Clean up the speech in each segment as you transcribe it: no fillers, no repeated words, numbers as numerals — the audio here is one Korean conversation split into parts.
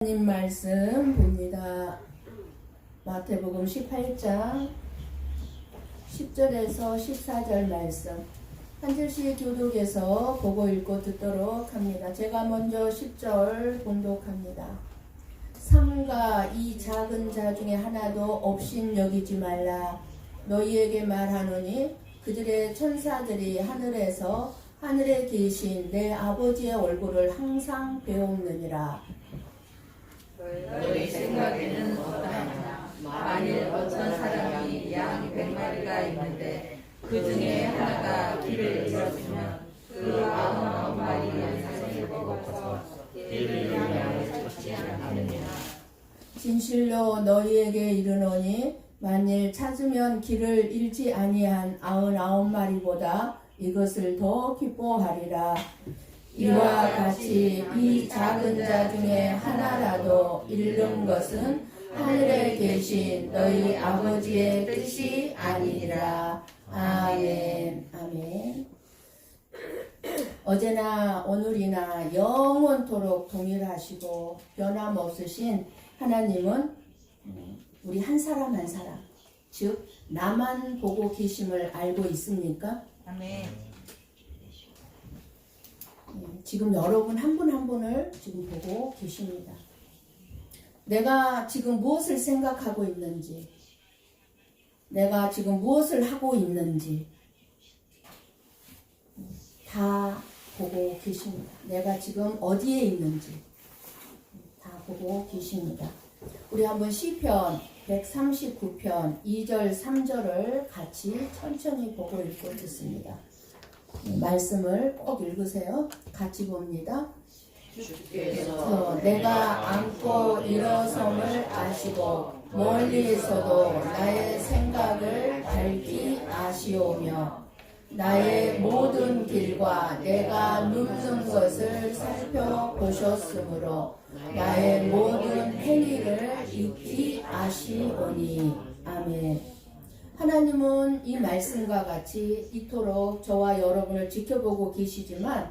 하나님 말씀 봅니다. 마태복음 18장 10절에서 14절 말씀 한 절씩 교독해서 보고 읽고 듣도록 합니다. 제가 먼저 10절 봉독합니다. 삼가 이 작은 자 중에 하나도 없인 여기지 말라. 너희에게 말하노니 그들의 천사들이 하늘에 계신 내 아버지의 얼굴을 항상 배우느니라. 너희 생각에는 어떠하냐? 만일 어떤 사람이 양 100마리가 있는데 그 중에 하나가 길을 잃었으면 그 99마리는 사실 먹어서 길을 양을 찾지 않느냐? 진실로 너희에게 이르노니 만일 찾으면 길을 잃지 아니한 99마리보다 이것을 더 기뻐하리라. 이와 같이 이 작은 자 중에 하나라도 잃는 것은 하늘에 계신 너희 아버지의 뜻이 아니니라. 아멘. 아멘. 어제나 오늘이나 영원토록 동일하시고 변함없으신 하나님은 우리 한 사람 한 사람, 즉 나만 보고 계심을 알고 있습니까? 아멘. 지금 여러분 한 분 한 분을 지금 보고 계십니다. 내가 지금 무엇을 생각하고 있는지, 내가 지금 무엇을 하고 있는지 다 보고 계십니다. 내가 지금 어디에 있는지 다 보고 계십니다. 우리 한번 시편 139편 2절 3절을 같이 천천히 보고 읽고 듣습니다. 말씀을 꼭 읽으세요. 같이 봅니다. 주께서 내가 안고 일어섬을 아시고 멀리에서도 나의 생각을 밝히 아시오며 나의 모든 길과 내가 눕는 것을 살펴보셨으므로 나의 모든 행위를 익히 아시오니. 아멘. 하나님은 이 말씀과 같이 이토록 저와 여러분을 지켜보고 계시지만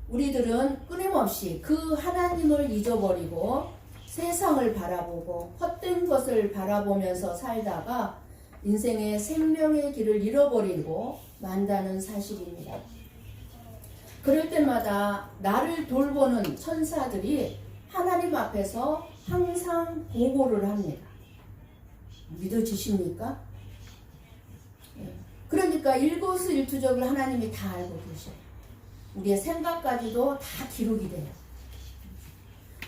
우리들은 끊임없이 그 하나님을 잊어버리고 세상을 바라보고 헛된 것을 바라보면서 살다가 인생의 생명의 길을 잃어버리고 만다는 사실입니다. 그럴 때마다 나를 돌보는 천사들이 하나님 앞에서 항상 보고를 합니다. 믿어지십니까? 그러니까 일거수일투족을 하나님이 다 알고 계셔요. 우리의 생각까지도 다 기록이 돼요.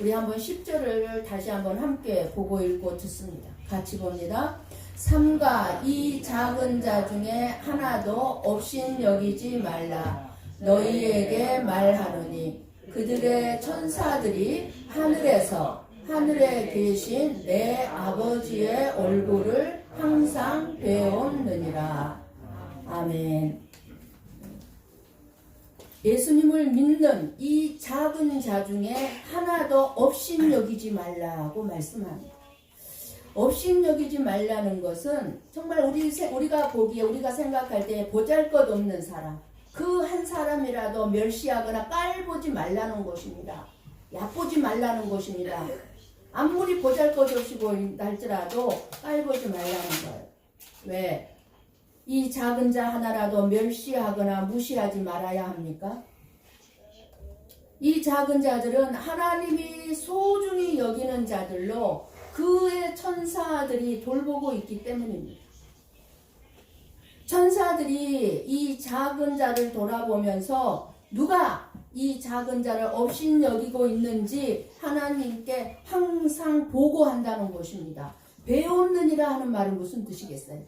우리 한번 10절을 다시 한번 함께 보고 읽고 듣습니다. 같이 봅니다. 삼가 이 작은 자 중에 하나도 없인 여기지 말라. 너희에게 말하노니 그들의 천사들이 하늘에 계신 내 아버지의 얼굴을 항상 배웠느니라. 아멘. 예수님을 믿는 이 작은 자 중에 하나도 없인 여기지 말라고 말씀합니다. 없인 여기지 말라는 것은 정말 우리가 보기에 우리가 생각할 때 보잘것없는 사람, 그 한 사람이라도 멸시하거나 깔보지 말라는 것입니다. 얕보지 말라는 것입니다. 아무리 보잘것없이고 할지라도 깔보지 말라는 거예요. 왜? 이 작은 자 하나라도 멸시하거나 무시하지 말아야 합니까? 이 작은 자들은 하나님이 소중히 여기는 자들로 그의 천사들이 돌보고 있기 때문입니다. 천사들이 이 작은 자를 돌아보면서 누가 이 작은 자를 없인 여기고 있는지 하나님께 항상 보고한다는 것입니다. 배웠느니라 하는 말은 무슨 뜻이겠어요?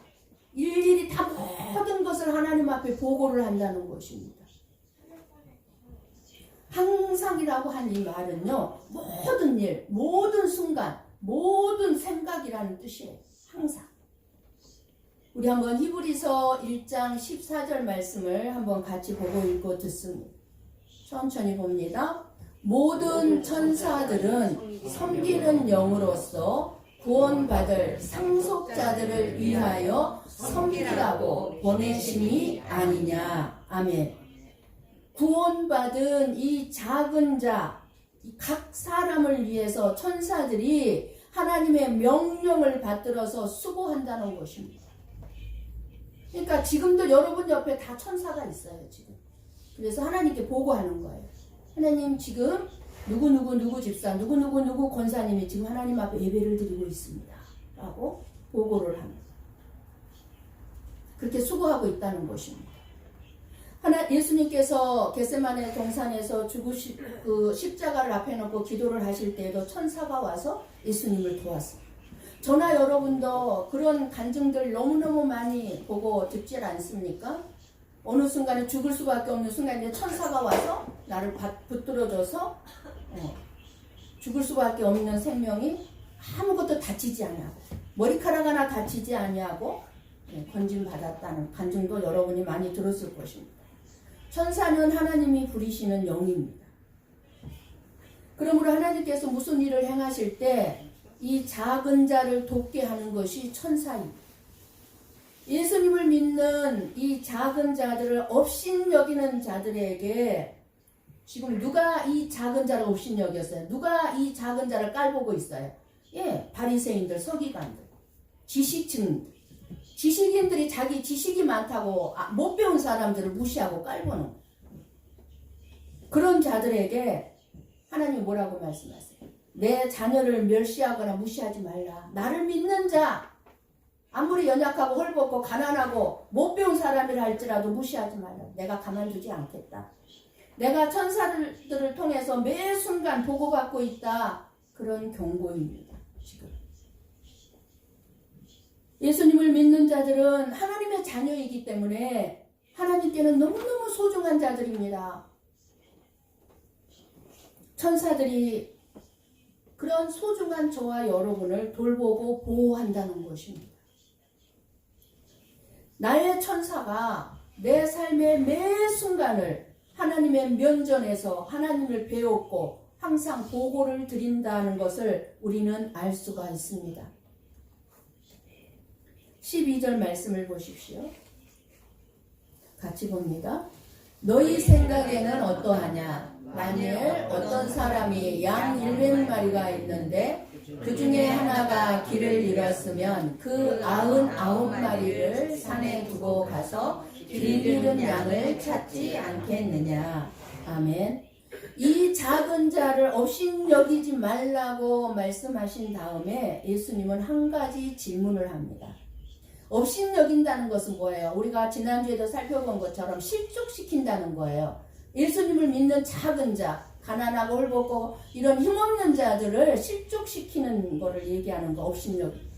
일일이 다 모든 것을 하나님 앞에 보고를 한다는 것입니다. 항상이라고 한 이 말은요, 모든 일, 모든 순간, 모든 생각이라는 뜻이에요. 항상. 우리 한번 히브리서 1장 14절 말씀을 한번 같이 보고 읽고 듣습니다. 천천히 봅니다. 모든 천사들은 섬기는 영으로서 구원받을 상속자들을 위하여 섬기라고 보내심이 아니냐. 아멘. 구원받은 이 작은 자, 각 사람을 위해서 천사들이 하나님의 명령을 받들어서 수고한다는 것입니다. 그러니까 지금도 여러분 옆에 다 천사가 있어요, 지금. 그래서 하나님께 보고하는 거예요. 하나님 지금 누구 집사, 누구 권사님이 지금 하나님 앞에 예배를 드리고 있습니다. 라고 보고를 합니다. 그렇게 수고하고 있다는 것입니다. 예수님께서 겟세마네 동산에서 그 십자가를 앞에 놓고 기도를 하실 때에도 천사가 와서 예수님을 도왔습니다. 저나 여러분도 그런 간증들 너무너무 많이 보고 듣질 않습니까? 어느 순간에 죽을 수밖에 없는 순간에 천사가 와서 나를 붙들어줘서 죽을 수밖에 없는 생명이 아무것도 다치지 아니하고 머리카락 하나 다치지 아니하고 건진받았다는 간증도 여러분이 많이 들었을 것입니다. 천사는 하나님이 부리시는 영입니다. 그러므로 하나님께서 무슨 일을 행하실 때 이 작은 자를 돕게 하는 것이 천사입니다. 예수님을 믿는 이 작은 자들을 업신여기는 자들에게 지금 누가 이 작은 자를 업신여겼어요? 누가 이 작은 자를 깔보고 있어요? 예, 바리새인들, 서기관들, 지식층, 지식인들이 자기 지식이 많다고 못 배운 사람들을 무시하고 깔보는 그런 자들에게 하나님이 뭐라고 말씀하세요? 내 자녀를 멸시하거나 무시하지 말라. 나를 믿는 자, 아무리 연약하고 헐벗고 가난하고 못 배운 사람이라 할지라도 무시하지 말라. 내가 가만두지 않겠다. 내가 천사들을 통해서 매 순간 보고받고 있다. 그런 경고입니다. 지금 예수님을 믿는 자들은 하나님의 자녀이기 때문에 하나님께는 너무너무 소중한 자들입니다. 천사들이 그런 소중한 저와 여러분을 돌보고 보호한다는 것입니다. 나의 천사가 내 삶의 매 순간을 하나님의 면전에서 하나님을 배웠고 항상 보고를 드린다는 것을 우리는 알 수가 있습니다. 12절 말씀을 보십시오. 같이 봅니다. 너희 생각에는 어떠하냐? 만일 어떤 사람이 양 100마리가 있는데 그 중에 하나가 길을 잃었으면 그 99마리를 산에 두고 가서 길 잃은 양을 찾지 않겠느냐. 아멘. 이 작은 자를 업신여기지 말라고 말씀하신 다음에 예수님은 한 가지 질문을 합니다. 업신여긴다는 것은 뭐예요? 우리가 지난주에도 살펴본 것처럼 실족시킨다는 거예요. 예수님을 믿는 작은 자, 가난하고 헐벗고 이런 힘없는 자들을 실족시키는 거를 얘기하는 거, 업신여기.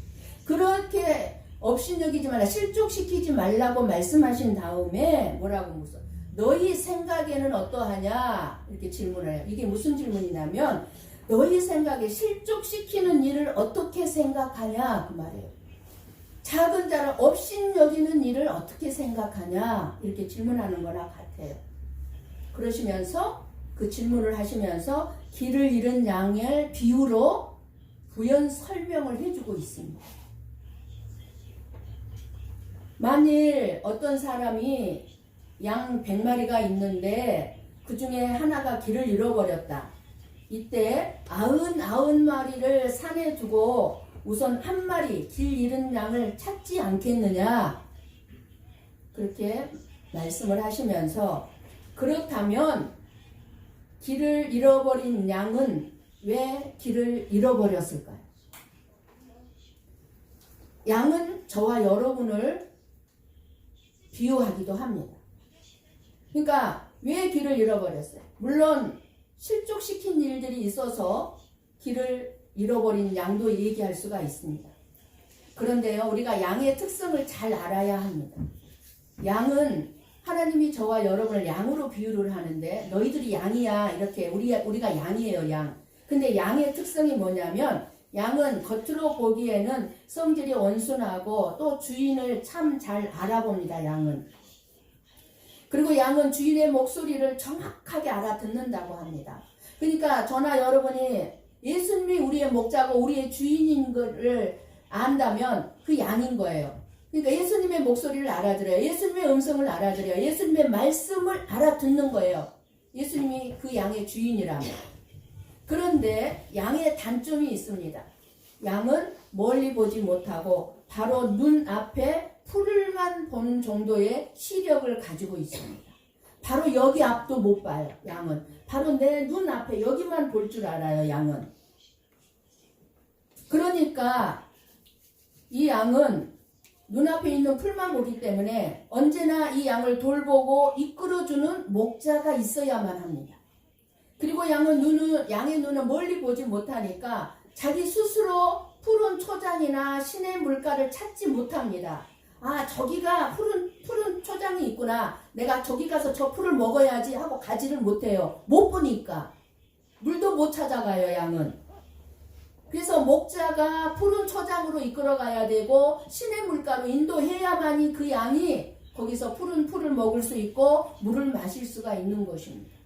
그렇게 업신여기지 말라, 실족시키지 말라고 말씀하신 다음에 뭐라고 묻어요? 너희 생각에는 어떠하냐? 이렇게 질문을 해요. 이게 무슨 질문이냐면 너희 생각에 실족시키는 일을 어떻게 생각하냐? 그 말이에요. 작은 자를 업신여기는 일을 어떻게 생각하냐? 이렇게 질문하는 거나 같아요. 그러시면서 그 질문을 하시면서 길을 잃은 양의 비유로 부연 설명을 해주고 있습니다. 만일 어떤 사람이 양 100마리가 있는데 그 중에 하나가 길을 잃어버렸다. 이때 99마리를 산에 두고 우선 한 마리 길 잃은 양을 찾지 않겠느냐. 그렇게 말씀을 하시면서 그렇다면 길을 잃어버린 양은 왜 길을 잃어버렸을까요? 양은 저와 여러분을 비유하기도 합니다. 그러니까 왜 길을 잃어버렸어요? 물론 실족시킨 일들이 있어서 길을 잃어버린 양도 얘기할 수가 있습니다. 그런데요, 우리가 양의 특성을 잘 알아야 합니다. 양은 하나님이 저와 여러분을 양으로 비유를 하는데 너희들이 양이야 이렇게 우리가 양이에요, 양. 근데 양의 특성이 뭐냐면 양은 겉으로 보기에는 성질이 온순하고 또 주인을 참 잘 알아봅니다. 양은. 그리고 양은 주인의 목소리를 정확하게 알아듣는다고 합니다. 그러니까 저나 여러분이 예수님이 우리의 목자고 우리의 주인인 것을 안다면 그 양인 거예요. 그러니까 예수님의 목소리를 알아들어요. 예수님의 음성을 알아들어요. 예수님의 말씀을 알아듣는 거예요. 예수님이 그 양의 주인이라면. 그런데 양의 단점이 있습니다. 양은 멀리 보지 못하고 바로 눈앞에 풀만 보는 정도의 시력을 가지고 있습니다. 바로 여기 앞도 못 봐요. 양은 바로 내 눈앞에 여기만 볼 줄 알아요. 양은. 그러니까 이 양은 눈앞에 있는 풀만 보기 때문에 언제나 이 양을 돌보고 이끌어주는 목자가 있어야만 합니다. 그리고 양의 눈은 멀리 보지 못하니까 자기 스스로 푸른 초장이나 시냇 물가를 찾지 못합니다. 아, 저기가 푸른 초장이 있구나. 내가 저기 가서 저 풀을 먹어야지 하고 가지를 못해요. 못 보니까. 물도 못 찾아가요, 양은. 그래서 목자가 푸른 초장으로 이끌어가야 되고 시냇 물가로 인도해야만이 그 양이 거기서 푸른 풀을 먹을 수 있고 물을 마실 수가 있는 것입니다.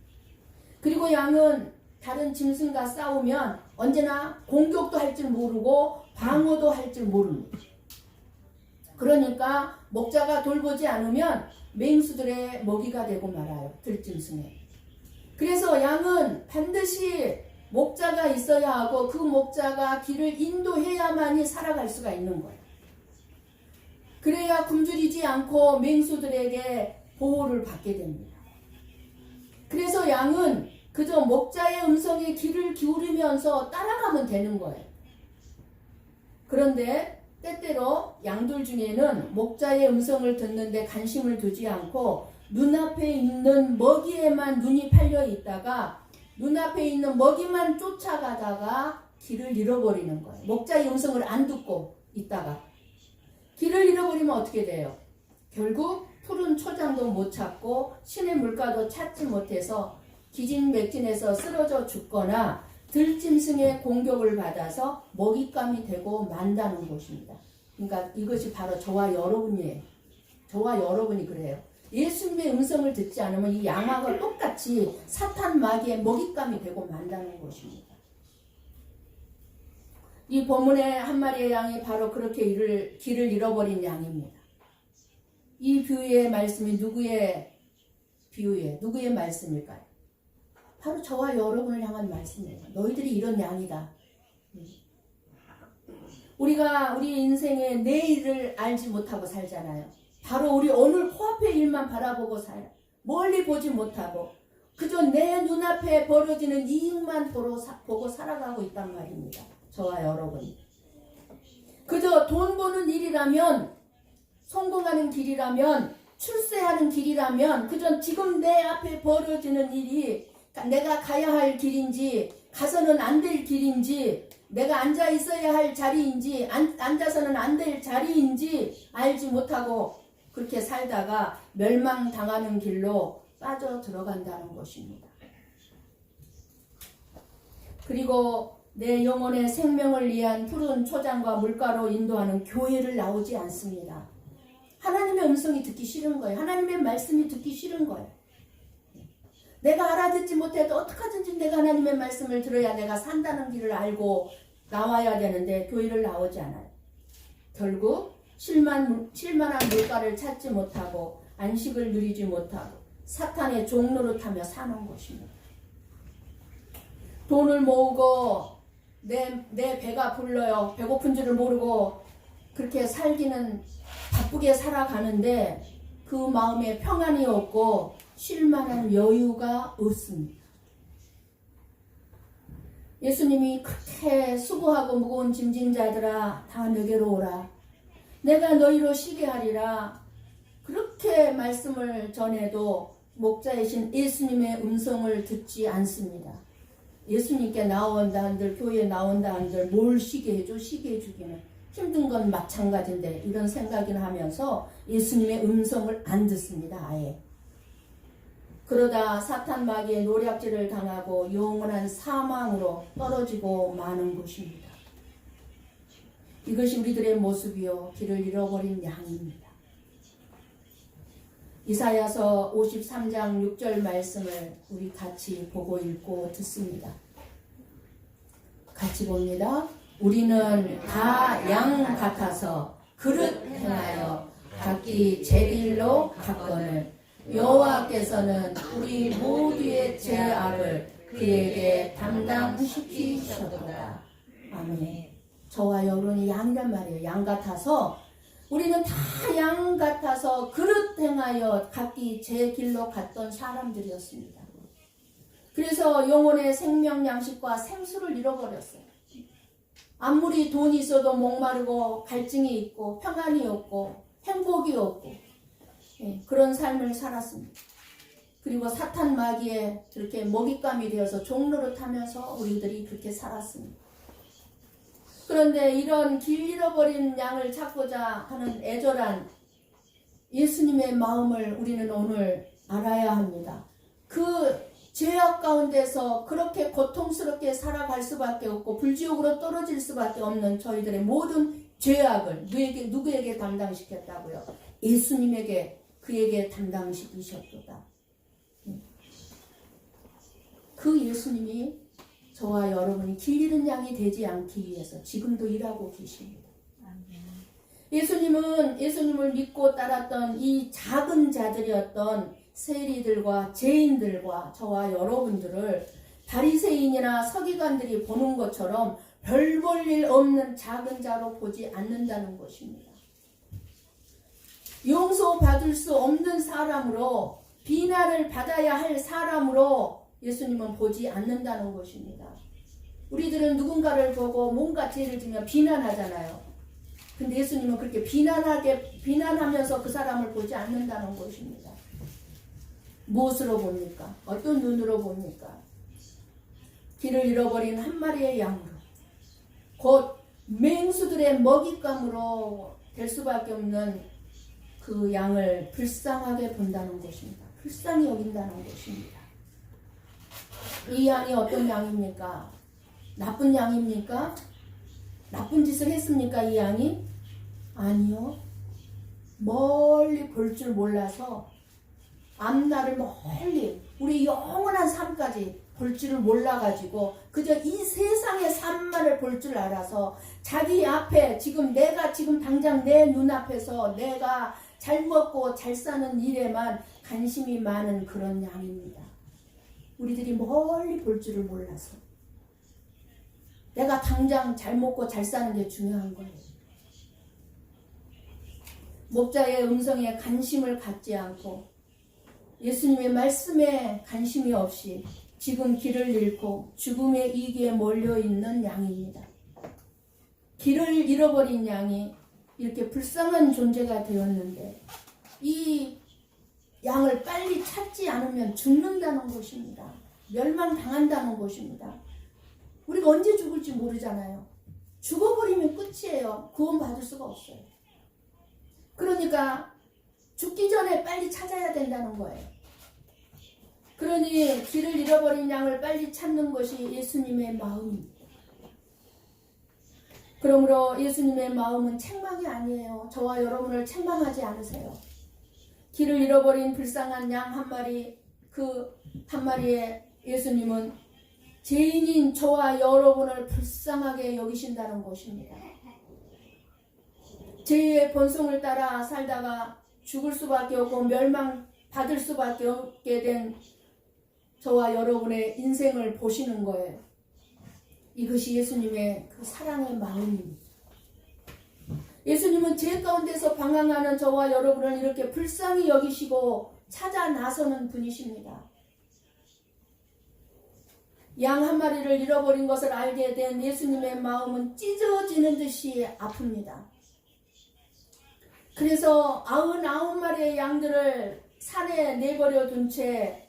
그리고 양은 다른 짐승과 싸우면 언제나 공격도 할 줄 모르고 방어도 할 줄 모릅니다. 그러니까 목자가 돌보지 않으면 맹수들의 먹이가 되고 말아요. 들짐승에. 그래서 양은 반드시 목자가 있어야 하고 그 목자가 길을 인도해야만이 살아갈 수가 있는 거예요. 그래야 굶주리지 않고 맹수들에게 보호를 받게 됩니다. 그래서 양은 그저 목자의 음성에 귀를 기울이면서 따라가면 되는 거예요. 그런데 때때로 양들 중에는 목자의 음성을 듣는데 관심을 두지 않고 눈앞에 있는 먹이에만 눈이 팔려 있다가 눈앞에 있는 먹이만 쫓아가다가 길을 잃어버리는 거예요. 목자의 음성을 안 듣고 있다가 길을 잃어버리면 어떻게 돼요? 결국 푸른 초장도 못 찾고 시냇 물가도 찾지 못해서 기진맥진해서 쓰러져 죽거나 들짐승의 공격을 받아서 먹잇감이 되고 만다는 것입니다. 그러니까 이것이 바로 저와 여러분이에요. 저와 여러분이 그래요. 예수님의 음성을 듣지 않으면 이 양하고 똑같이 사탄 마귀의 먹잇감이 되고 만다는 것입니다. 이 본문의 한 마리의 양이 바로 그렇게 길을 잃어버린 양입니다. 이 비유의 말씀이 누구의 비유예요? 누구의 말씀일까요? 바로 저와 여러분을 향한 말씀이에요. 너희들이 이런 양이다. 우리가 우리 인생의 내일을 알지 못하고 살잖아요. 바로 우리 오늘 코앞의 일만 바라보고 살아요. 멀리 보지 못하고 그저 내 눈앞에 벌어지는 이익만 보고 살아가고 있단 말입니다. 저와 여러분. 그저 돈 버는 일이라면, 성공하는 길이라면, 출세하는 길이라면 그저 지금 내 앞에 벌어지는 일이 내가 가야 할 길인지 가서는 안 될 길인지 내가 앉아 있어야 할 자리인지 앉아서는 안 될 자리인지 알지 못하고 그렇게 살다가 멸망당하는 길로 빠져 들어간다는 것입니다. 그리고 내 영혼의 생명을 위한 푸른 초장과 물가로 인도하는 교회를 나오지 않습니다. 하나님의 음성이 듣기 싫은 거예요. 하나님의 말씀이 듣기 싫은 거예요. 내가 알아듣지 못해도 어떡하든지 내가 하나님의 말씀을 들어야 내가 산다는 길을 알고 나와야 되는데 교회를 나오지 않아요. 결국 쉴만한 물가를 찾지 못하고 안식을 누리지 못하고 사탄의 종노릇하며 사는 것입니다. 돈을 모으고 내 배가 불러요. 배고픈 줄을 모르고 그렇게 살기는 바쁘게 살아가는데 그 마음에 평안이 없고 쉴만한 여유가 없습니다. 예수님이 그렇게 수고하고 무거운 짐진 자들아 다 내게로 오라. 내가 너희로 쉬게 하리라. 그렇게 말씀을 전해도 목자이신 예수님의 음성을 듣지 않습니다. 예수님께 나온다 한들 교회에 나온다 한들 뭘 쉬게 해줘? 쉬게 해주기는 힘든 건 마찬가지인데 이런 생각을 하면서 예수님의 음성을 안 듣습니다. 아예. 그러다 사탄 마귀의 노략질을 당하고 영원한 사망으로 떨어지고 마는 것입니다. 이것이 우리들의 모습이요 길을 잃어버린 양입니다. 이사야서 53장 6절 말씀을 우리 같이 보고 읽고 듣습니다. 같이 봅니다. 우리는 다 양 같아서 그릇 행하여 각기 제 길로 갔거늘 여호와께서는 우리 모두의 죄악을 그에게 담당시키셨도다. 아멘. 저와 여러분이 양이란 말이에요. 양 같아서 우리는 다 양 같아서 그릇 행하여 각기 제 길로 갔던 사람들이었습니다. 그래서 영혼의 생명 양식과 생수를 잃어버렸어요. 아무리 돈이 있어도 목마르고 갈증이 있고 평안이 없고 행복이 없고 그런 삶을 살았습니다. 그리고 사탄 마귀에 그렇게 먹잇감이 되어서 종로를 타면서 우리들이 그렇게 살았습니다. 그런데 이런 길 잃어버린 양을 찾고자 하는 애절한 예수님의 마음을 우리는 오늘 알아야 합니다. 그 죄악 가운데서 그렇게 고통스럽게 살아갈 수밖에 없고 불지옥으로 떨어질 수밖에 없는 저희들의 모든 죄악을 누구에게 담당시켰다고요? 예수님에게 그에게 담당시키셨도다. 그 예수님이 저와 여러분이 길 잃은 양이 되지 않기 위해서 지금도 일하고 계십니다. 예수님을 믿고 따랐던 이 작은 자들이었던 세리들과 죄인들과 저와 여러분들을 바리새인이나 서기관들이 보는 것처럼 별 볼 일 없는 작은 자로 보지 않는다는 것입니다. 용서받을 수 없는 사람으로 비난을 받아야 할 사람으로 예수님은 보지 않는다는 것입니다. 우리들은 누군가를 보고 뭔가 죄를 지면 비난하잖아요. 근데 예수님은 그렇게 비난하면서 그 사람을 보지 않는다는 것입니다. 무엇으로 봅니까? 어떤 눈으로 봅니까? 길을 잃어버린 한 마리의 양으로, 곧 맹수들의 먹잇감으로 될 수밖에 없는 그 양을 불쌍하게 본다는 것입니다. 불쌍히 여긴다는 것입니다. 이 양이 어떤 양입니까? 나쁜 양입니까? 나쁜 짓을 했습니까? 이 양이? 아니요. 멀리 볼 줄 몰라서 앞날을 멀리 우리 영원한 삶까지 볼 줄을 몰라가지고 그저 이 세상의 삶만을 볼 줄 알아서 자기 앞에 내가 지금 당장 내 눈앞에서 내가 잘 먹고 잘 사는 일에만 관심이 많은 그런 양입니다. 우리들이 멀리 볼 줄을 몰라서 내가 당장 잘 먹고 잘 사는 게 중요한 거예요. 목자의 음성에 관심을 갖지 않고 예수님의 말씀에 관심이 없이 지금 길을 잃고 죽음의 이기에 몰려있는 양입니다. 길을 잃어버린 양이 이렇게 불쌍한 존재가 되었는데 이 양을 빨리 찾지 않으면 죽는다는 것입니다. 멸망당한다는 것입니다. 우리가 언제 죽을지 모르잖아요. 죽어버리면 끝이에요. 구원받을 수가 없어요. 그러니까 죽기 전에 빨리 찾아야 된다는 거예요. 그러니 길을 잃어버린 양을 빨리 찾는 것이 예수님의 마음입니다. 그러므로 예수님의 마음은 책망이 아니에요. 저와 여러분을 책망하지 않으세요. 길을 잃어버린 불쌍한 양 한 마리, 그 한 마리에 예수님은 죄인인 저와 여러분을 불쌍하게 여기신다는 것입니다. 죄의 본성을 따라 살다가 죽을 수밖에 없고 멸망받을 수밖에 없게 된 저와 여러분의 인생을 보시는 거예요. 이것이 예수님의 그 사랑의 마음입니다. 예수님은 죄 가운데서 방황하는 저와 여러분을 이렇게 불쌍히 여기시고 찾아 나서는 분이십니다. 양 한 마리를 잃어버린 것을 알게 된 예수님의 마음은 찢어지는 듯이 아픕니다. 그래서 99마리의 양들을 산에 내버려 둔 채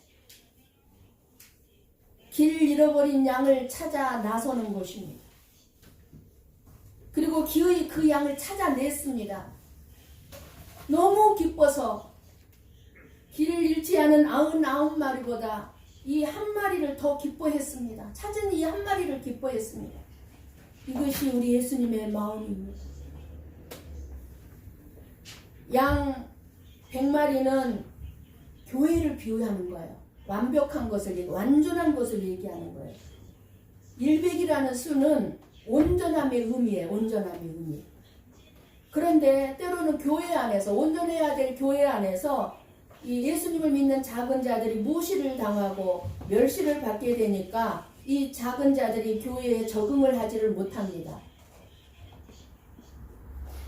길 잃어버린 양을 찾아 나서는 것입니다. 그리고 기어이 그 양을 찾아냈습니다. 너무 기뻐서 길을 잃지 않은 99마리보다 이 한 마리를 더 기뻐했습니다. 찾은 이 한 마리를 기뻐했습니다. 이것이 우리 예수님의 마음입니다. 양 100마리는 교회를 비유하는 거예요. 완벽한 것을, 완전한 것을 얘기하는 거예요. 100이라는 수는 온전함의 의미예요. 온전함의 의미. 그런데 때로는 교회 안에서, 온전해야 될 교회 안에서 이 예수님을 믿는 작은 자들이 무시를 당하고 멸시를 받게 되니까 이 작은 자들이 교회에 적응을 하지를 못합니다.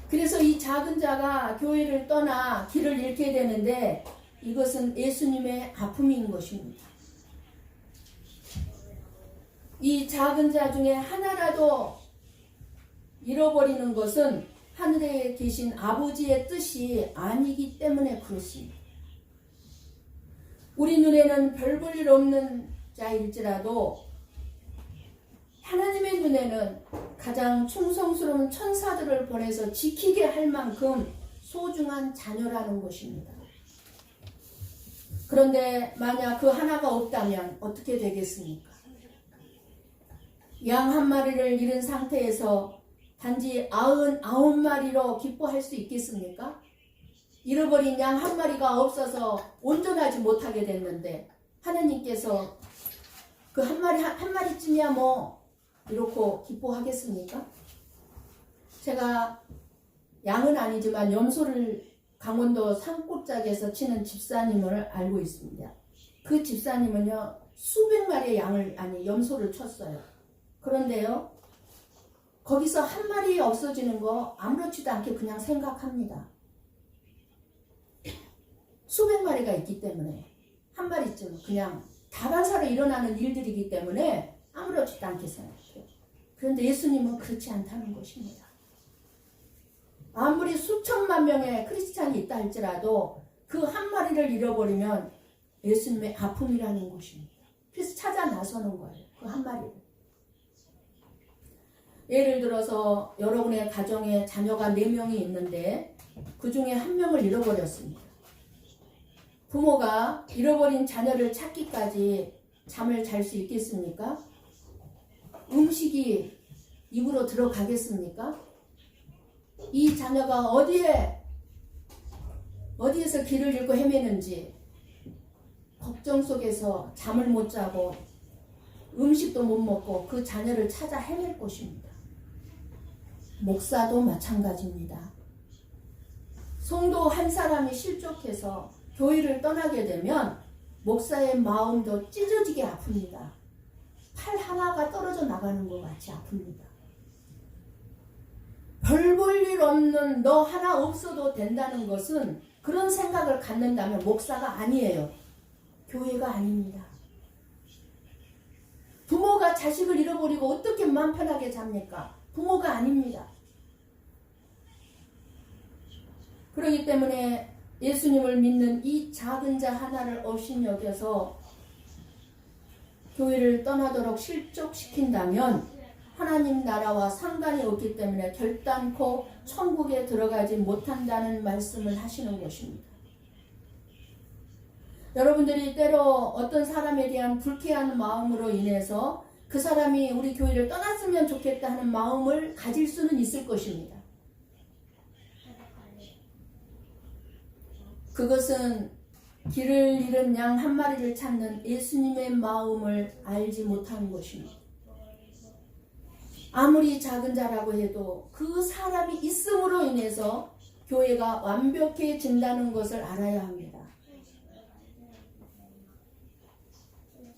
그래서 이 작은 자가 교회를 떠나 길을 잃게 되는데 이것은 예수님의 아픔인 것입니다. 이 작은 자 중에 하나라도 잃어버리는 것은 하늘에 계신 아버지의 뜻이 아니기 때문에 그렇습니다. 우리 눈에는 별 볼 일 없는 자일지라도 하나님의 눈에는 가장 충성스러운 천사들을 보내서 지키게 할 만큼 소중한 자녀라는 것입니다. 그런데 만약 그 하나가 없다면 어떻게 되겠습니까? 양 한 마리를 잃은 상태에서 단지 99마리로 기뻐할 수 있겠습니까? 잃어버린 양 한 마리가 없어서 온전하지 못하게 됐는데 하나님께서 그 한 마리쯤이야 뭐 이렇게 기뻐하겠습니까? 제가 양은 아니지만 염소를 강원도 산골짜기에서 치는 집사님을 알고 있습니다. 그 집사님은요 수백 마리의 염소를 쳤어요. 그런데요 거기서 한 마리 없어지는 거 아무렇지도 않게 그냥 생각합니다. 수백 마리가 있기 때문에 한 마리쯤 그냥 다반사로 일어나는 일들이기 때문에 아무렇지도 않게 생각해요. 그런데 예수님은 그렇지 않다는 것입니다. 아무리 수천만 명의 크리스찬이 있다 할지라도 그 한 마리를 잃어버리면 예수님의 아픔이라는 것입니다. 그래서 찾아 나서는 거예요. 그 한 마리를. 예를 들어서 여러분의 가정에 자녀가 4명이 있는데 그 중에 1명을 잃어버렸습니다. 부모가 잃어버린 자녀를 찾기까지 잠을 잘 수 있겠습니까? 음식이 입으로 들어가겠습니까? 이 자녀가 어디에서 길을 잃고 헤매는지 걱정 속에서 잠을 못 자고 음식도 못 먹고 그 자녀를 찾아 헤맬 것입니다. 목사도 마찬가지입니다. 성도 한 사람이 실족해서 교회를 떠나게 되면 목사의 마음도 찢어지게 아픕니다. 팔 하나가 떨어져 나가는 것 같이 아픕니다. 별 볼 일 없는 너 하나 없어도 된다는 것은 그런 생각을 갖는다면 목사가 아니에요. 교회가 아닙니다. 부모가 자식을 잃어버리고 어떻게 마음 편하게 잡니까? 부모가 아닙니다. 그렇기 때문에 예수님을 믿는 이 작은 자 하나를 업신여겨서 교회를 떠나도록 실족시킨다면 하나님 나라와 상관이 없기 때문에 결단코 천국에 들어가지 못한다는 말씀을 하시는 것입니다. 여러분들이 때로 어떤 사람에 대한 불쾌한 마음으로 인해서 그 사람이 우리 교회를 떠났으면 좋겠다 하는 마음을 가질 수는 있을 것입니다. 그것은 길을 잃은 양 한 마리를 찾는 예수님의 마음을 알지 못한 것입니다. 아무리 작은 자라고 해도 그 사람이 있음으로 인해서 교회가 완벽해진다는 것을 알아야 합니다.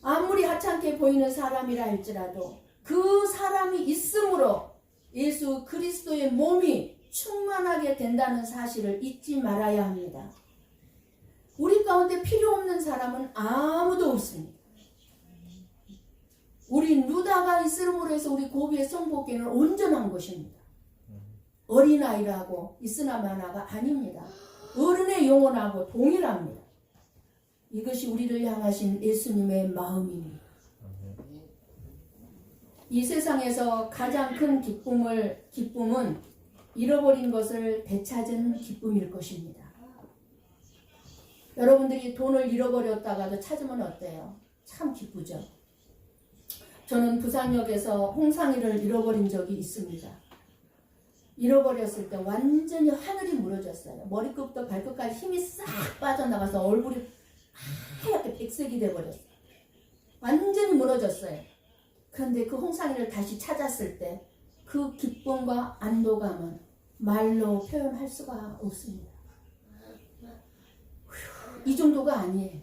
아무리 하찮게 보이는 사람이라 할지라도 그 사람이 있음으로 예수 그리스도의 몸이 충만하게 된다는 사실을 잊지 말아야 합니다. 우리 가운데 필요 없는 사람은 아무도 없습니다. 우리 루다가 있음으로 해서 우리 고비의 성복기는 온전한 것입니다. 어린아이라고 있으나 마나가 아닙니다. 어른의 영혼하고 동일합니다. 이것이 우리를 향하신 예수님의 마음입니다. 이 세상에서 가장 큰 기쁨은 잃어버린 것을 되찾은 기쁨일 것입니다. 여러분들이 돈을 잃어버렸다가도 찾으면 어때요? 참 기쁘죠. 저는 부산역에서 홍상이를 잃어버린 적이 있습니다. 잃어버렸을 때 완전히 하늘이 무너졌어요. 머리끝부터 발끝까지 힘이 싹 빠져나가서 얼굴이 하얗게 백색이 돼버렸어요. 완전히 무너졌어요. 그런데 그 홍상이를 다시 찾았을 때 그 기쁨과 안도감은 말로 표현할 수가 없습니다. 이 정도가 아니에요.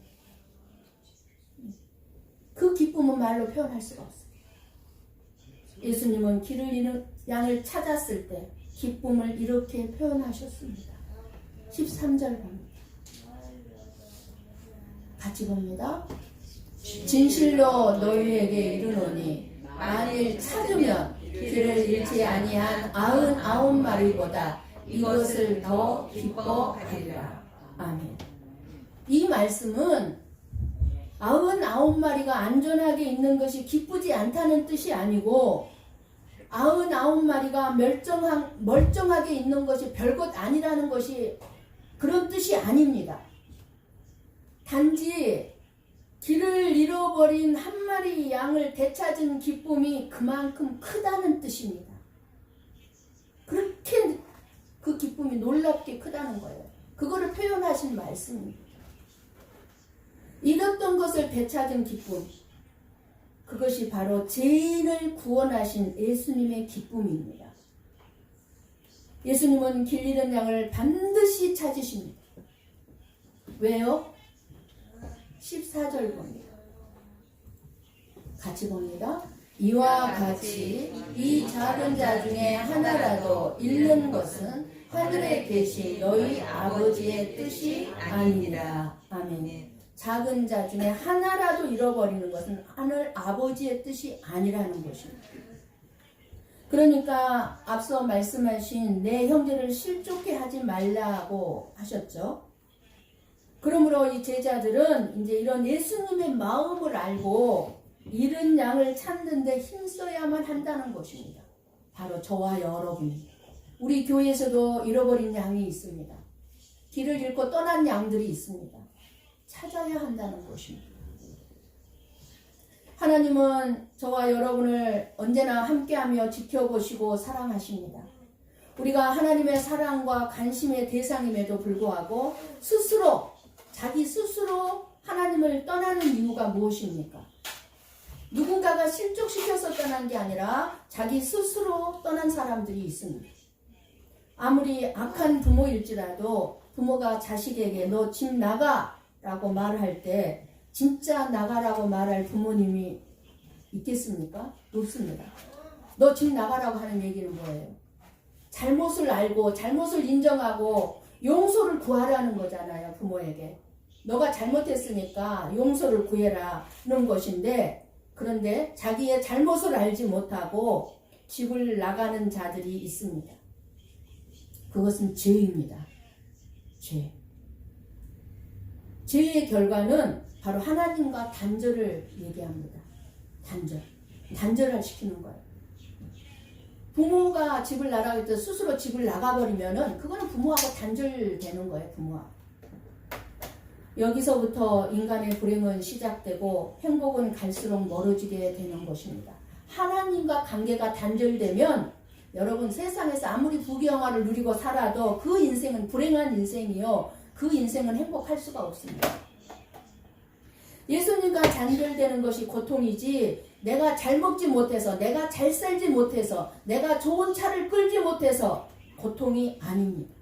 그 기쁨은 말로 표현할 수가 없어요. 예수님은 길을 잃은 양을 찾았을 때 기쁨을 이렇게 표현하셨습니다. 13절 봅니다. 같이 봅니다. 진실로 너희에게 이르노니 만일 찾으면 길을 잃지 아니한 99마리보다 이것을 더 기뻐하리라. 아멘. 이 말씀은 99마리가 안전하게 있는 것이 기쁘지 않다는 뜻이 아니고 99마리가 멀쩡하게 있는 것이 별것 아니라는 것이 그런 뜻이 아닙니다. 단지 길을 잃어버린 한 마리 양을 되찾은 기쁨이 그만큼 크다는 뜻입니다. 그렇게 그 기쁨이 놀랍게 크다는 거예요. 그거를 표현하신 말씀입니다. 잃었던 것을 되찾은 기쁨, 그것이 바로 죄인을 구원하신 예수님의 기쁨입니다. 예수님은 길 잃은 양을 반드시 찾으십니다. 왜요? 14절 봅니다. 같이 봅니다. 이와 같이 이 작은 자 중에 하나라도 잃는 것은 하늘에 계신 너희 아버지의 뜻이 아니라. 아멘. 작은 자 중에 하나라도 잃어버리는 것은 하늘 아버지의 뜻이 아니라는 것입니다. 그러니까 앞서 말씀하신 내 형제를 실족해 하지 말라고 하셨죠. 그러므로 이 제자들은 이제 이런 예수님의 마음을 알고 잃은 양을 찾는데 힘써야만 한다는 것입니다. 바로 저와 여러분이. 우리 교회에서도 잃어버린 양이 있습니다. 길을 잃고 떠난 양들이 있습니다. 찾아야 한다는 것입니다. 하나님은 저와 여러분을 언제나 함께하며 지켜보시고 사랑하십니다. 우리가 하나님의 사랑과 관심의 대상임에도 불구하고 자기 스스로 하나님을 떠나는 이유가 무엇입니까? 누군가가 실족시켜서 떠난 게 아니라 자기 스스로 떠난 사람들이 있습니다. 아무리 악한 부모일지라도 부모가 자식에게 너 집 나가 라고 말할 때 진짜 나가라고 말할 부모님이 있겠습니까? 없습니다. 너 집 나가라고 하는 얘기는 뭐예요? 잘못을 알고 잘못을 인정하고 용서를 구하라는 거잖아요. 부모에게. 너가 잘못했으니까 용서를 구해라는 것인데, 그런데 자기의 잘못을 알지 못하고 집을 나가는 자들이 있습니다. 그것은 죄입니다. 죄. 죄의 결과는 바로 하나님과 단절을 얘기합니다. 단절을 시키는 거예요. 부모가 집을 나가게 때 스스로 집을 나가버리면은 그거는 부모하고 단절되는 거예요. 부모하고. 여기서부터 인간의 불행은 시작되고 행복은 갈수록 멀어지게 되는 것입니다. 하나님과 관계가 단절되면 여러분 세상에서 아무리 부귀영화를 누리고 살아도 그 인생은 불행한 인생이요. 그 인생은 행복할 수가 없습니다. 예수님과 단절되는 것이 고통이지, 내가 잘 먹지 못해서, 내가 잘 살지 못해서, 내가 좋은 차를 끌지 못해서 고통이 아닙니다.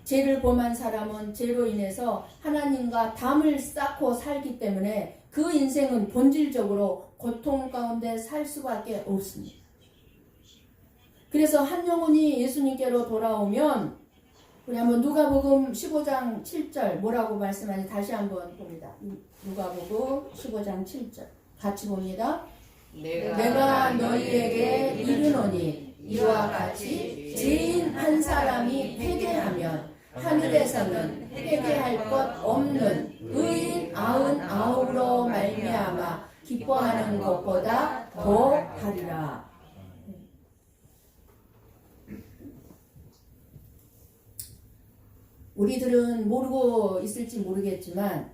죄를 범한 사람은 죄로 인해서 하나님과 담을 쌓고 살기 때문에 그 인생은 본질적으로 고통 가운데 살 수밖에 없습니다. 그래서 한 영혼이 예수님께로 돌아오면, 우리 한번 누가복음 15장 7절 뭐라고 말씀하는지 다시 한번 봅니다. 누가복음 15장 7절 같이 봅니다. 내가 너희에게 이르노니 이와 같이 죄인 한 사람이 회개하면 하늘에서는 회개할 것 없는 의인 99로 말미암아 기뻐하는 것보다 더 하리라. 우리들은 모르고 있을지 모르겠지만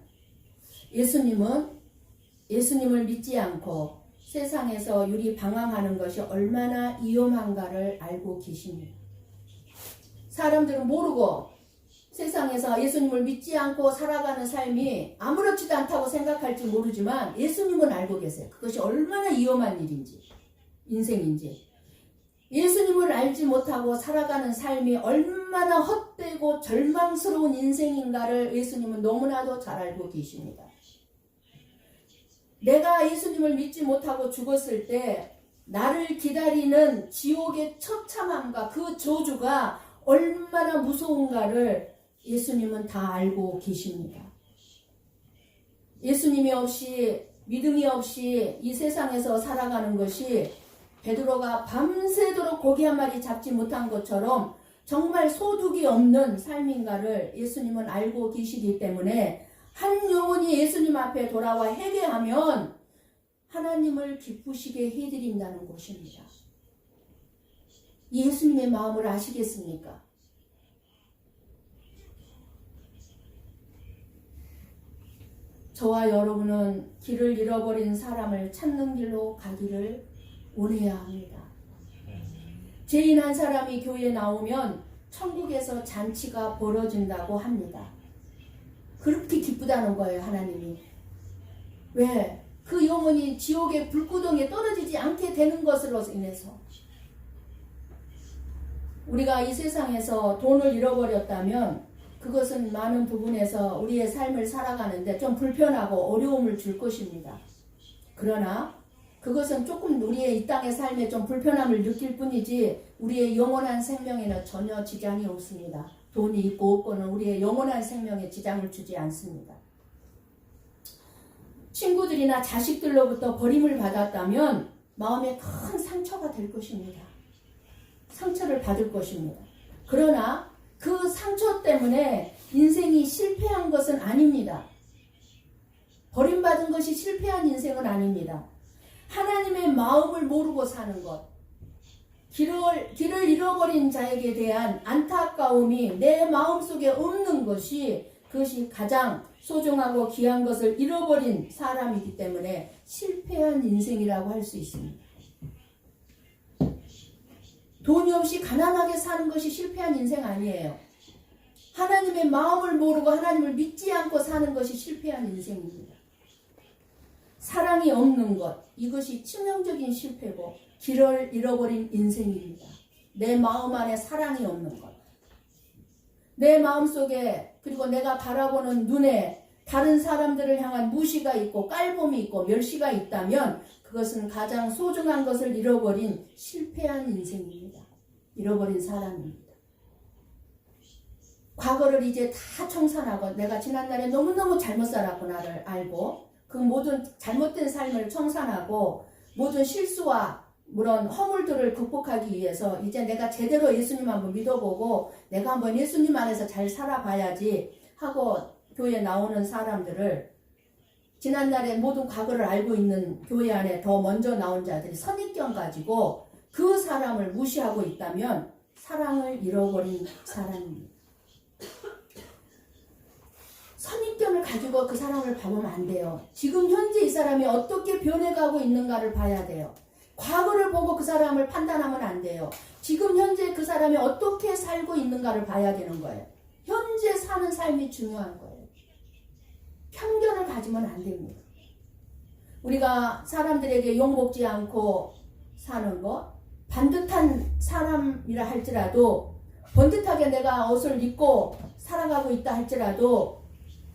예수님을 믿지 않고 세상에서 유리방황하는 것이 얼마나 위험한가를 알고 계십니다. 사람들은 모르고 세상에서 예수님을 믿지 않고 살아가는 삶이 아무렇지도 않다고 생각할지 모르지만 예수님은 알고 계세요. 그것이 얼마나 위험한 일인지, 인생인지. 예수님을 예수님을 알지 못하고 살아가는 삶이 얼마나 헛되고 절망스러운 인생인가를 예수님은 너무나도 잘 알고 계십니다. 내가 예수님을 믿지 못하고 죽었을 때 나를 기다리는 지옥의 처참함과 그 저주가 얼마나 무서운가를 예수님은 다 알고 계십니다. 예수님이 없이, 믿음이 없이 이 세상에서 살아가는 것이 베드로가 밤새도록 고기 한 마리 잡지 못한 것처럼 정말 소득이 없는 삶인가를 예수님은 알고 계시기 때문에 한 영혼이 예수님 앞에 돌아와 회개하면 하나님을 기쁘시게 해드린다는 것입니다. 예수님의 마음을 아시겠습니까? 저와 여러분은 길을 잃어버린 사람을 찾는 길로 가기를 원해야 합니다. 죄인 한 사람이 교회에 나오면 천국에서 잔치가 벌어진다고 합니다. 그렇게 기쁘다는 거예요, 하나님이. 왜? 그 영혼이 지옥의 불구덩이에 떨어지지 않게 되는 것으로 인해서. 우리가 이 세상에서 돈을 잃어버렸다면 그것은 많은 부분에서 우리의 삶을 살아가는데 좀 불편하고 어려움을 줄 것입니다. 그러나 그것은 조금 우리의 이 땅의 삶에 좀 불편함을 느낄 뿐이지 우리의 영원한 생명에는 전혀 지장이 없습니다. 돈이 있고 없고는 우리의 영원한 생명에 지장을 주지 않습니다. 친구들이나 자식들로부터 버림을 받았다면 마음에 큰 상처가 될 것입니다. 상처를 받을 것입니다. 그러나 그 상처 때문에 인생이 실패한 것은 아닙니다. 버림받은 것이 실패한 인생은 아닙니다. 하나님의 마음을 모르고 사는 것, 길을 잃어버린 자에게 대한 안타까움이 내 마음속에 없는 것이 그것이 가장 소중하고 귀한 것을 잃어버린 사람이기 때문에 실패한 인생이라고 할 수 있습니다. 돈이 없이 가난하게 사는 것이 실패한 인생 아니에요. 하나님의 마음을 모르고 하나님을 믿지 않고 사는 것이 실패한 인생입니다. 사랑이 없는 것, 이것이 치명적인 실패고 길을 잃어버린 인생입니다. 내 마음 안에 사랑이 없는 것. 내 마음속에 그리고 내가 바라보는 눈에 다른 사람들을 향한 무시가 있고 깔봄이 있고 멸시가 있다면 그것은 가장 소중한 것을 잃어버린 실패한 인생입니다. 잃어버린 사람입니다. 과거를 이제 다 청산하고 내가 지난날에 너무너무 잘못 살았구나를 알고 그 모든 잘못된 삶을 청산하고 모든 실수와 그런 허물들을 극복하기 위해서 이제 내가 제대로 예수님 한번 믿어보고 내가 한번 예수님 안에서 잘 살아봐야지 하고 교회에 나오는 사람들을 지난날의 모든 과거를 알고 있는 교회 안에 더 먼저 나온 자들이 선입견 가지고 그 사람을 무시하고 있다면 사랑을 잃어버린 사람입니다. 선입견을 가지고 그 사람을 봐보면 안 돼요. 지금 현재 이 사람이 어떻게 변해가고 있는가를 봐야 돼요. 과거를 보고 그 사람을 판단하면 안 돼요. 지금 현재 그 사람이 어떻게 살고 있는가를 봐야 되는 거예요. 현재 사는 삶이 중요한 거예요. 편견을 가지면 안 됩니다. 우리가 사람들에게 욕먹지 않고 사는 것, 반듯한 사람이라 할지라도 번듯하게 내가 옷을 입고 살아가고 있다 할지라도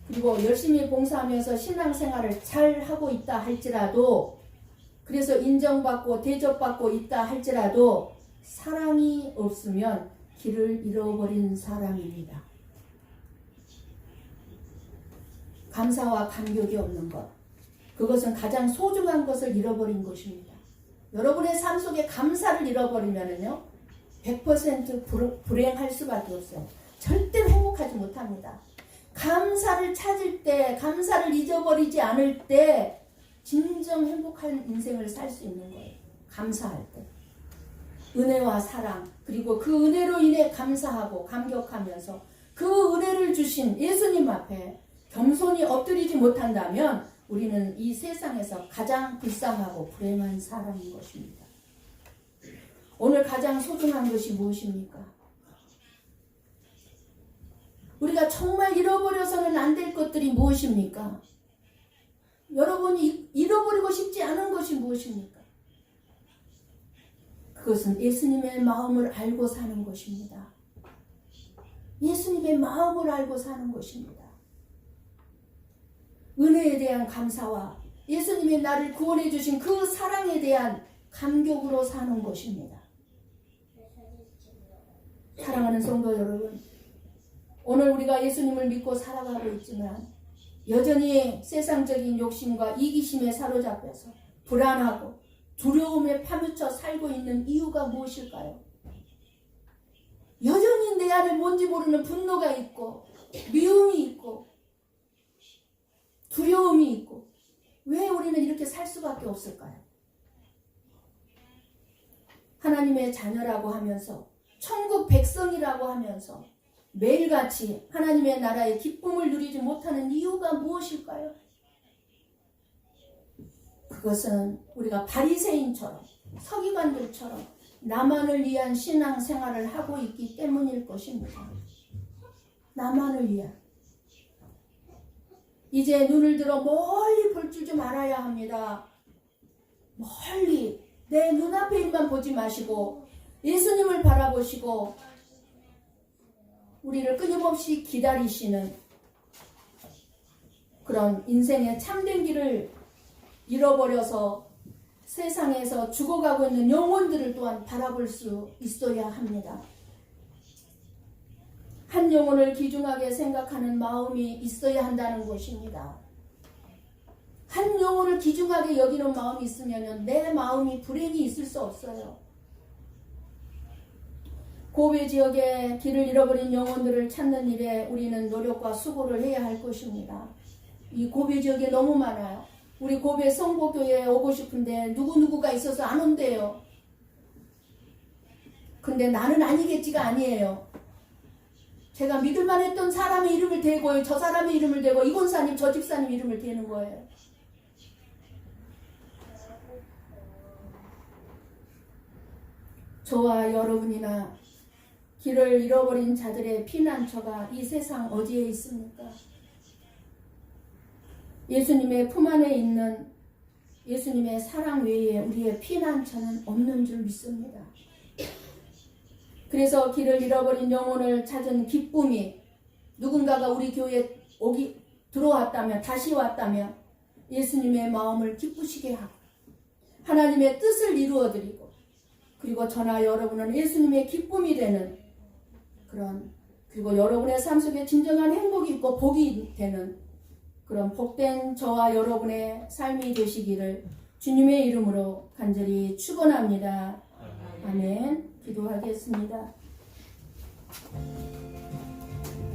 그리고 열심히 봉사하면서 신앙생활을 잘 하고 있다 할지라도 그래서 인정받고 대접받고 있다 할지라도 사랑이 없으면 길을 잃어버린 사람입니다. 감사와 감격이 없는 것, 그것은 가장 소중한 것을 잃어버린 것입니다. 여러분의 삶 속에 감사를 잃어버리면은요 100% 불행할 수밖에 없어요. 절대 행복하지 못합니다. 감사를 찾을 때, 감사를 잊어버리지 않을 때 진정 행복한 인생을 살 수 있는 거예요. 감사할 때. 은혜와 사랑, 그리고 그 은혜로 인해 감사하고 감격하면서 그 은혜를 주신 예수님 앞에 겸손히 엎드리지 못한다면 우리는 이 세상에서 가장 불쌍하고 불행한 사람인 것입니다. 오늘 가장 소중한 것이 무엇입니까? 우리가 정말 잃어버려서는 안 될 것들이 무엇입니까? 여러분이 잃어버리고 싶지 않은 것이 무엇입니까? 그것은 예수님의 마음을 알고 사는 것입니다. 예수님의 마음을 알고 사는 것입니다. 은혜에 대한 감사와 예수님이 나를 구원해 주신 그 사랑에 대한 감격으로 사는 것입니다. 사랑하는 성도 여러분, 오늘 우리가 예수님을 믿고 살아가고 있지만 여전히 세상적인 욕심과 이기심에 사로잡혀서 불안하고 두려움에 파묻혀 살고 있는 이유가 무엇일까요? 여전히 내 안에 뭔지 모르는 분노가 있고 미움이 있고 두려움이 있고, 왜 우리는 이렇게 살 수밖에 없을까요? 하나님의 자녀라고 하면서, 천국 백성이라고 하면서 매일같이 하나님의 나라의 기쁨을 누리지 못하는 이유가 무엇일까요? 그것은 우리가 바리새인처럼, 서기관들처럼 나만을 위한 신앙생활을 하고 있기 때문일 것입니다. 나만을 위한. 이제 눈을 들어 멀리 볼 줄 좀 알아야 합니다. 멀리 내 눈앞에 일만 보지 마시고 예수님을 바라보시고 우리를 끊임없이 기다리시는 그런 인생의 참된 길을 잃어버려서 세상에서 죽어가고 있는 영혼들을 또한 바라볼 수 있어야 합니다. 한 영혼을 귀중하게 생각하는 마음이 있어야 한다는 것입니다. 한 영혼을 귀중하게 여기는 마음이 있으면 내 마음이 불행이 있을 수 없어요. 고베 지역에 길을 잃어버린 영혼들을 찾는 일에 우리는 노력과 수고를 해야 할 것입니다. 이 고베 지역에 너무 많아요. 우리 고베 성보교회에 오고 싶은데 누구누구가 있어서 안 온대요. 근데 나는 아니겠지가 아니에요. 제가 믿을만 했던 사람의 이름을 대고 저 사람의 이름을 대고 이 권사님 저 집사님 이름을 대는 거예요. 저와 여러분이나 길을 잃어버린 자들의 피난처가 이 세상 어디에 있습니까? 예수님의 품 안에 있는 예수님의 사랑 외에 우리의 피난처는 없는 줄 믿습니다. 그래서 길을 잃어버린 영혼을 찾은 기쁨이 누군가가 우리 교회에 들어왔다면, 다시 왔다면 예수님의 마음을 기쁘시게 하고 하나님의 뜻을 이루어드리고, 그리고 저나 여러분은 예수님의 기쁨이 되는 그리고 여러분의 삶 속에 진정한 행복이 있고 복이 되는 그런 복된 저와 여러분의 삶이 되시기를 주님의 이름으로 간절히 축원합니다. 아멘. 기도하겠습니다.